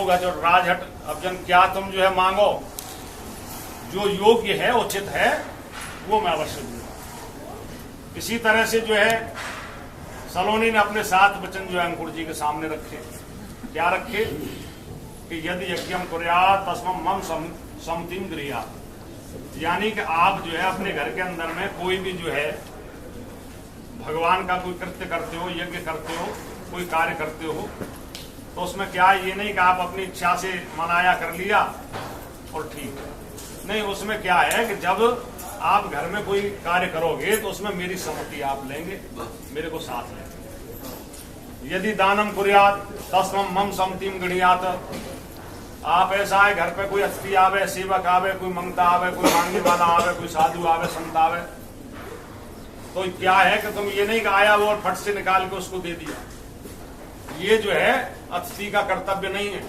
होगा जो राजहट अब जन क्या तुम जो है मांगो, जो योग्य है उचित है वो मैं अवश्य दूंगा। इसी तरह से जो है सलोनी ने अपने 7 वचन जो है अंकुर जी के सामने रखे। क्या रखे कि यदि यज्ञम कुर्यात् तस्मं मम सम्मतिं गृह्णात्, यानी कि आप जो है अपने घर के अंदर में कोई भी जो है भगवान का कोई कृत्य करते हो, यज्ञ करते हो, कोई कार्य करते हो, तो उसमें क्या है, ये नहीं कि आप अपनी इच्छा से मनाया कर लिया और ठीक है, नहीं, उसमें क्या है कि जब आप घर में कोई कार्य करोगे तो उसमें मेरी सहमति आप लेंगे, मेरे को साथ लेंगे। यदि दानम कुर्यात् तस्मं मम सम्मतिं गृह्णात्, आप ऐसा है घर पे कोई अतिथि आवे, सेवक आवे, कोई मंगता आवे, कोई मांगने वाला आवे, कोई साधु आवे, संत आवे, तो क्या है कि तुम ये नहीं कि आया वो और फट से निकाल के उसको दे दिया। ये जो है अतिथि का कर्तव्य नहीं है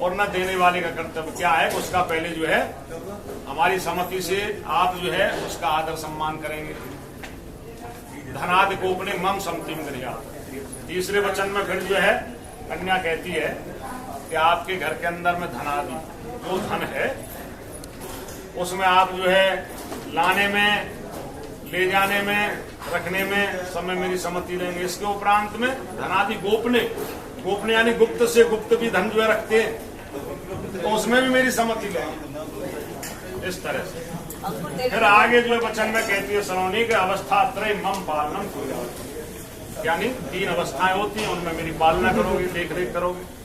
और न देने वाले का कर्तव्य। क्या है उसका पहले जो है हमारी सहमति से आप जो है उसका आदर सम्मान करेंगे। धनादि गोपने मम सम्मतिं गृह्णात्। तीसरे वचन में फिर जो है कन्या कहती है कि आपके घर के अंदर में धनादि जो धन है उसमें आप जो है लाने में, ले जाने में, रखने में सब में मेरी सहमति लेंगे। इसके उपरांत में धनादि गोपने, गोपने यानी गुप्त से गुप्त भी धन जो है रखते हैं तो उसमें भी मेरी सहमति लेंगे। इस तरह से फिर आगे जो है वचन में कहती है सलोनी के अवस्था त्रय मम पालनम कुर्यात्, यानी 3 अवस्थाएं होती हैं, उनमें मेरी पालना करोगे, देख रेख करोगे।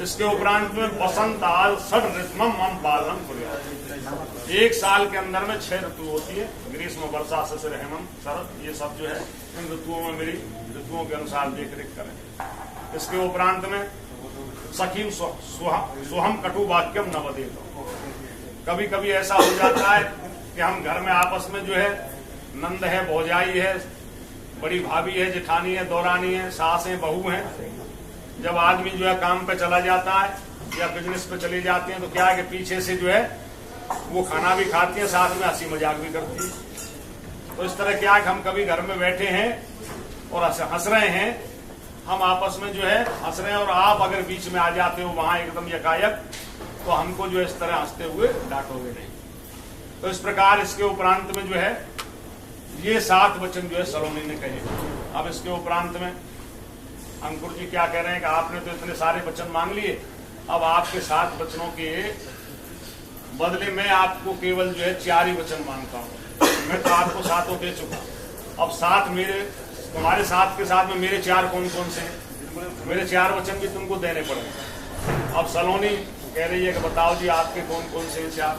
इसके उपरांत में बसंत आल षड ऋतुमं मम पालनम कुर्यात्। 1 साल के अंदर में 6 ऋतु होती है, ग्रीष्म, वर्षा, शिशिर, हेमंत, शरद, ये सब जो है इन ऋतुओं में मेरी ऋतुओं के अनुसार देख रेख करें। इसके उपरांत में सखीम सोहम कटु वाक्यम न वदेत। कभी कभी ऐसा हो जाता है कि हम घर में आपस में जो है नंद है, भौजाई है, बड़ी भाभी है, जेठानी है, दौरानी है, सास है, बहू है, जब आदमी जो है काम पे चला जाता है या बिजनेस पे चले जाते हैं तो क्या है कि पीछे से जो है वो खाना भी खाती है, साथ में हंसी मजाक भी करती है। तो इस तरह क्या है कि हम कभी घर में बैठे हैं और हंस रहे हैं, हम आपस में जो है हंस रहे हैं और आप अगर बीच में आ जाते हो वहां एकदम यकायक, तो हमको जो इस तरह हंसते हुए डांटोगे नहीं। तो इस प्रकार इसके उपरांत में जो है ये 7 वचन जो है सलोनी ने कहे। अब इसके उपरांत में अंकुर जी क्या कह रहे हैं कि आपने तो इतने सारे वचन मांग लिए, अब आपके 7 वचनों के बदले में आपको केवल जो है 4 ही वचन मांगता हूँ। मैं तो आपको 7 दे चुका, अब 7 मेरे, तुम्हारे 7 के साथ में मेरे 4 कौन कौन से हैं, मेरे 4 वचन भी तुमको देने पड़ेंगे। अब सलोनी कह रही है कि बताओ जी आपके कौन कौन से 4।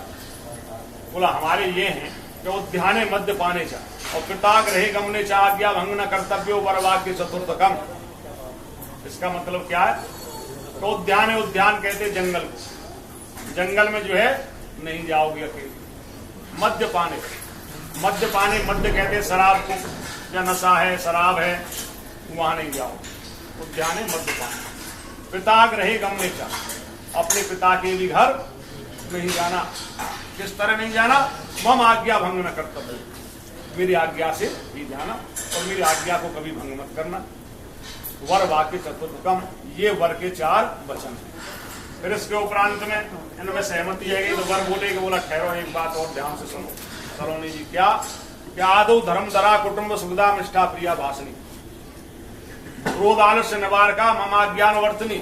बोला हमारे ये हैं कि उद्याने मध्य पाने चा और पिताक रहे गमने चा आज्ञा भंग न कर्तव्यो वरवाक्य चतुर्थकम। इसका मतलब क्या है तो उद्यान है, उद्यान कहते जंगल को, जंगल में जो है नहीं जाओगे अकेले। मध्य पाने, मध्य पाने, मध्य कहते शराब को, या नशा है, शराब है, वहां नहीं जाओ। उद्यान है मध्य पाने। पिताक रहे गमने चा, अपने पिता के भी घर नहीं जाना। किस तरह नहीं जाना, मम आज्ञा भंग न कर्तव्य, मेरी आज्ञा से ही जाना और मेरी आज्ञा को कभी भंग मत करना। वर वाक्य चतुर्थकम, ये वर के 4 वचन है। फिर इसके उपरांत में इनमें सहमति है तो वर बोले कि बोला ठहरो एक बात और ध्यान से सुनो सलोनी जी। क्या आदो धर्म दरा कुटुंब सुविधा निष्ठा प्रिया भाषणी क्रोध आलस्य निवारका ममाज्ञान वर्तनी।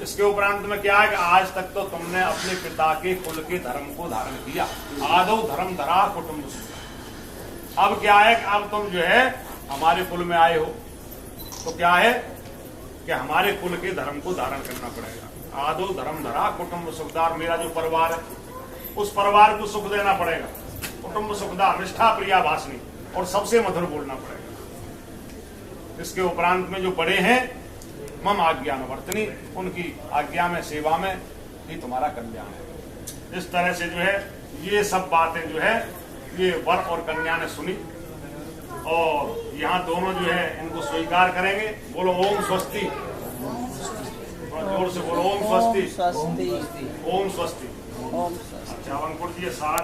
इसके उपरांत में क्या है कि आज तक तो तुमने अपने पिता के कुल के धर्म को धारण किया। आदो धर्म धरा कुटुंब सुविधा, अब क्या है कि अब तुम जो है हमारे कुल में आए हो तो क्या है कि हमारे कुल के धर्म को धारण करना पड़ेगा। आदो धर्म धरा कुटुंब सुखदार, मेरा जो परिवार है उस परिवार को सुख देना पड़ेगा। कुटुंब सुखदार निष्ठा प्रिया भाषणी, और सबसे मधुर बोलना पड़ेगा। इसके उपरांत में जो बड़े हैं मम आज्ञान वर्तनी, उनकी आज्ञा में, सेवा में ही तुम्हारा कल्याण है। इस तरह से जो है ये सब बातें जो है ये वर और कन्या ने सुनी और यहाँ दोनों जो है इनको स्वीकार करेंगे। बोलो ओम स्वस्ति, जोर से बोलो ओम स्वस्ति, ओम स्वस्ति। अच्छा अंकुर जी 7